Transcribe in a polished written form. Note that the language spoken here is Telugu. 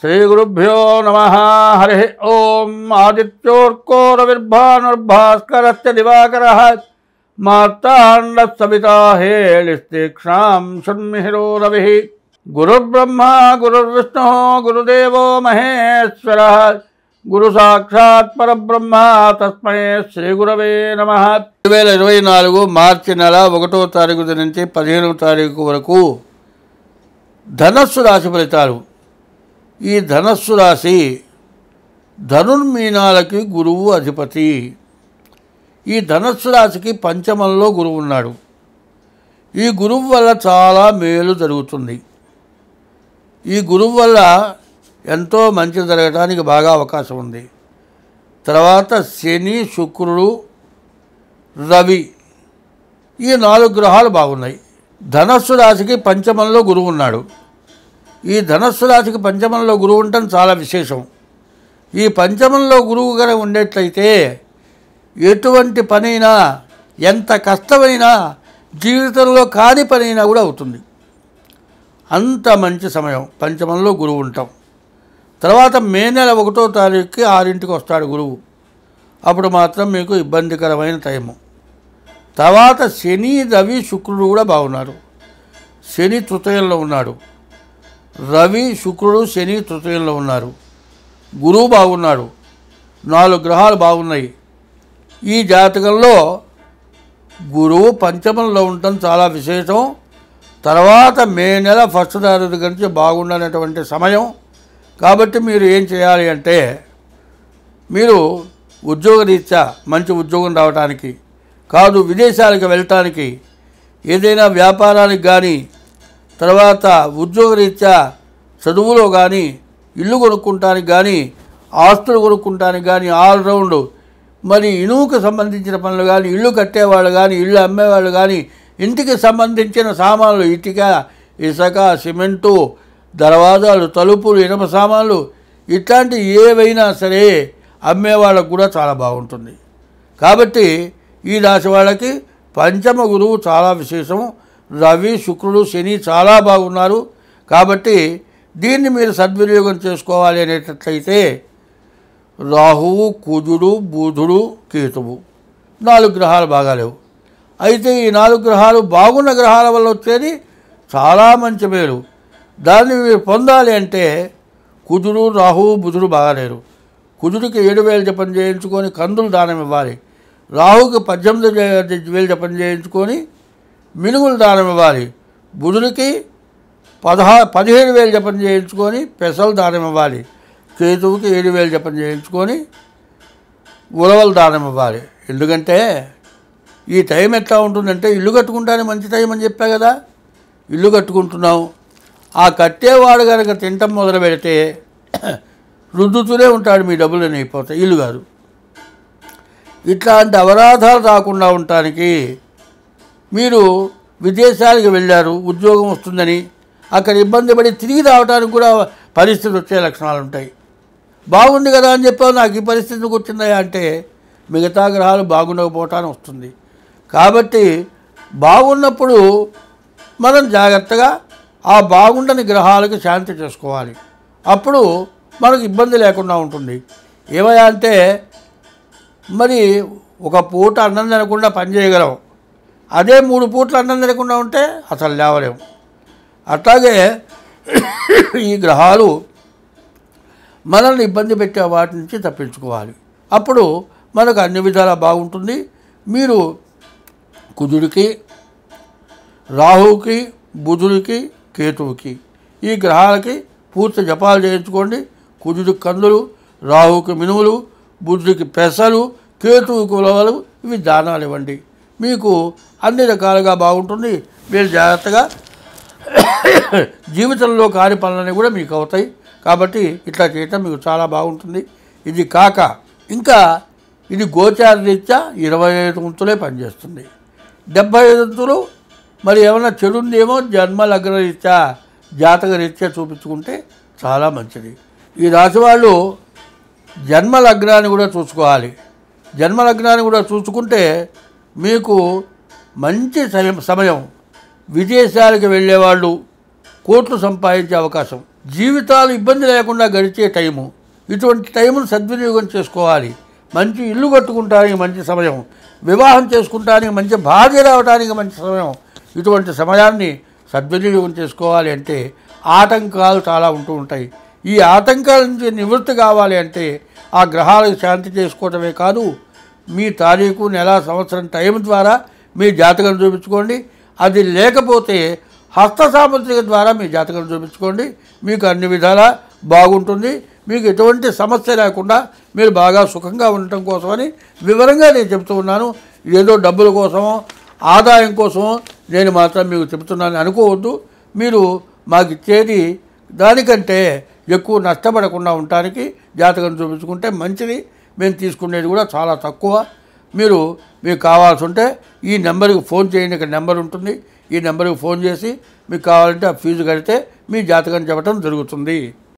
श्रीगुरुभ्यो नमः। हरिः ओम। आदित्योर्को रविर्भानुर्भास्करश्च दिवाकरः मार्ताण्डः सविता हेलिस्तीक्ष्णां शृण्मिहिरो रविः। गुरुर्ब्रह्मा गुरुर्विष्णुः गुरुदेवो महेश्वरः गुरुसाक्षात् परब्रह्म तस्मै శ్రీగురవే నమః। 2024 మార్చి నెల 1వ తారీఖు నుంచి 15వ తారీఖు వరకు ధనస్సు రాశి ఫలితాలు। ఈ ధనస్సు రాశి ధనుర్మీనాలకి గురువు అధిపతి। ఈ ధనస్సు రాశికి పంచమంలో గురువు ఉన్నాడు। ఈ గురువు వల్ల చాలా మేలు జరుగుతుంది। ఈ గురువు వల్ల ఎంతో మంచి జరగడానికి బాగా అవకాశం ఉంది। తర్వాత శని శుక్రుడు రవి ఈ 4 గ్రహాలు బాగున్నాయి। ధనస్సు రాశికి పంచమంలో గురువు ఉన్నాడు। ఈ ధనస్సు రాశికి పంచమంలో గురువు ఉండటం చాలా విశేషం। ఈ పంచమంలో గురువు కనుక ఉండేట్లయితే ఎటువంటి పనైనా ఎంత కష్టమైనా జీవితంలో కాని పనైనా కూడా అవుతుంది। అంత మంచి సమయం పంచమంలో గురువు ఉంటాం। తర్వాత మే నెల 1వ తారీఖుకి 6ంటికి వస్తాడు గురువు। అప్పుడు మాత్రం మీకు ఇబ్బందికరమైన టైము। తర్వాత శని రవి శుక్రుడు కూడా బాగున్నారు। శని తృతీయంలో ఉన్నాడు, రవి శుక్రుడు శని తృతీయంలో ఉన్నారు, గురువు బాగున్నాడు, 4 గ్రహాలు బాగున్నాయి। ఈ జాతకంలో గురువు పంచమంలో ఉండటం చాలా విశేషం। తర్వాత మే నెల 1వ తారీఖు నుంచి బాగుండనటువంటి సమయం। కాబట్టి మీరు ఏం చేయాలి అంటే మీరు ఉద్యోగరీత్యా మంచి ఉద్యోగం రావడానికి కాదు, విదేశాలకు వెళ్ళటానికి, ఏదైనా వ్యాపారానికి కానీ, తర్వాత ఉద్యోగరీత్యా చదువులో కానీ, ఇల్లు కొనుక్కుంటానికి కానీ, ఆస్తులు కొనుక్కుంటానికి కానీ, ఆల్రౌండ్ మరి ఇనుముకు సంబంధించిన పనులు కానీ, ఇల్లు కట్టేవాళ్ళు కానీ, ఇల్లు అమ్మేవాళ్ళు కానీ, ఇంటికి సంబంధించిన సామాన్లు ఇటుక ఇసుక సిమెంటు దర్వాజాలు తలుపులు ఇనుప సామాన్లు ఇట్లాంటి ఏవైనా సరే అమ్మేవాళ్ళకు కూడా చాలా బాగుంటుంది। కాబట్టి ఈ రాశి వాళ్ళకి పంచమ గురువు చాలా విశేషం। రవి శుక్రుడు శని చాలా బాగున్నారు। కాబట్టి దీన్ని మీరు సద్వినియోగం చేసుకోవాలి అనేటట్లయితే రాహువు కుజుడు బుధుడు కేతువు 4 గ్రహాలు బాగాలేవు। అయితే ఈ 4 గ్రహాలు బాగున్న గ్రహాల వల్ల వచ్చేది చాలా మంచి మేలు। దాన్ని మీరు పొందాలి అంటే కుజుడు రాహువు బుధుడు బాగాలేరు। కుజుడికి 7,000 జపం చేయించుకొని కందులు దానం ఇవ్వాలి, రాహుకి 18,000 జపం చేయించుకొని మినుగులు దానం ఇవ్వాలి, బుధుడికి 17,000 జపం చేయించుకొని పెసలు దానం ఇవ్వాలి, కేతువుకి 7,000 జపం చేయించుకొని ఉలవలు దానం ఇవ్వాలి। ఎందుకంటే ఈ టైం ఎట్లా ఉంటుందంటే ఇల్లు కట్టుకుంటానే మంచి టైం అని చెప్పా కదా, ఇల్లు కట్టుకుంటున్నాం, ఆ కట్టేవాడు కనుక తింటం మొదలు పెడితే రుద్దుతూనే ఉంటాడు, మీ డబ్బులు అయిపోతాయి, ఇల్లు కాదు। ఇట్లాంటి అవరాధాలు రాకుండా ఉండటానికి మీరు విదేశాలకు వెళ్ళారు, ఉద్యోగం వస్తుందని అక్కడ ఇబ్బంది పడి తిరిగి రావడానికి కూడా పరిస్థితి వచ్చే లక్షణాలు ఉంటాయి। బాగుంది కదా అని చెప్పావు, నాకు ఈ పరిస్థితికి వచ్చిందా అంటే మిగతా గ్రహాలు బాగుండకపోవటానికి వస్తుంది। కాబట్టి బాగున్నప్పుడు మనం జాగ్రత్తగా ఆ బాగుండని గ్రహాలకు శాంతి చేసుకోవాలి, అప్పుడు మనకు ఇబ్బంది లేకుండా ఉంటుంది। ఏమయ్యా అంటే మరి ఒక పూట అన్నం తినకుండా పని చేయగలం, అదే 3 పూటలు అన్నం తినకుండా ఉంటే అసలు లేవలేము। అట్లాగే ఈ గ్రహాలు మనల్ని ఇబ్బంది పెట్టే వాటి నుంచి తప్పించుకోవాలి, అప్పుడు మనకు అన్ని విధాలా బాగుంటుంది। మీరు కుజుడికి రాహువుకి బుధుడికి కేతువుకి ఈ గ్రహాలకి పూర్తి జపాలు చేయించుకోండి। కుజుడికి కందులు, రాహువుకి మినుములు, బుధుడికి పెసలు, కేతువుకి ఉలవలు ఇవి దానాలు ఇవ్వండి, మీకు అన్ని రకాలుగా బాగుంటుంది। మీరు జాగ్రత్తగా జీవితంలో కాని పనులన్నీ కూడా మీకు అవుతాయి। కాబట్టి ఇట్లా చేయటం మీకు చాలా బాగుంటుంది। ఇది కాక ఇంకా ఇది గోచార రీత్యా 25 వంతులే పనిచేస్తుంది, 75 వంతులు మరి ఏమైనా చెడుందేమో జన్మ లగ్న రీత్యా జాతక రీత్యా చూపించుకుంటే చాలా మంచిది। ఈ రాశి వాళ్ళు జన్మ లగ్నాన్ని కూడా చూసుకోవాలి। జన్మ లగ్నాన్ని కూడా చూసుకుంటే మీకు మంచి సమయం, విదేశాలకు వెళ్ళేవాళ్ళు కోట్లు సంపాదించే అవకాశం, జీవితాలు ఇబ్బంది లేకుండా గడిచే టైము. ఇటువంటి టైమును సద్వినియోగం చేసుకోవాలి. మంచి ఇల్లు కట్టుకుంటానికి మంచి సమయం, వివాహం చేసుకుంటానికి మంచి భార్య రావడానికి మంచి సమయం. ఇటువంటి సమయాన్ని సద్వినియోగం చేసుకోవాలి అంటే ఆటంకాలు చాలా ఉంటూ ఉంటాయి. ఈ ఆటంకాల నుంచి నివృత్తి కావాలి అంటే ఆ గ్రహాలకు శాంతి చేసుకోవటమే కాదు, మీ తారీఖు, నెల, సంవత్సరం టైం ద్వారా మీ జాతకం చూపించుకోండి. అది లేకపోతే హస్త సాముద్రిక ద్వారా మీ జాతకం చూపించుకోండి. మీకు అన్ని విధాలా బాగుంటుంది. మీకు ఎటువంటి సమస్య లేకుండా మీరు బాగా సుఖంగా ఉండటం కోసమని వివరంగా నేను చెబుతూ ఉన్నాను. ఏదో డబ్బుల కోసమో ఆదాయం కోసమో నేను మాత్రం మీకు చెబుతున్నాను అనుకోవద్దు. మీరు మాకు ఇచ్చేది దానికంటే ఎక్కువ నష్టపడకుండా ఉండటానికి జాతకం చూపించుకుంటే మంచిది. మేము తీసుకునేది కూడా చాలా తక్కువ. మీకు కావాల్సి ఉంటే ఈ నెంబర్కి ఫోన్ చేయండి. ఇక్కడ నెంబర్ ఉంటుంది. ఈ నెంబర్కి ఫోన్ చేసి మీకు కావాలంటే ఆ ఫీజు కడితే మీ జాతకం చెప్పడం జరుగుతుంది.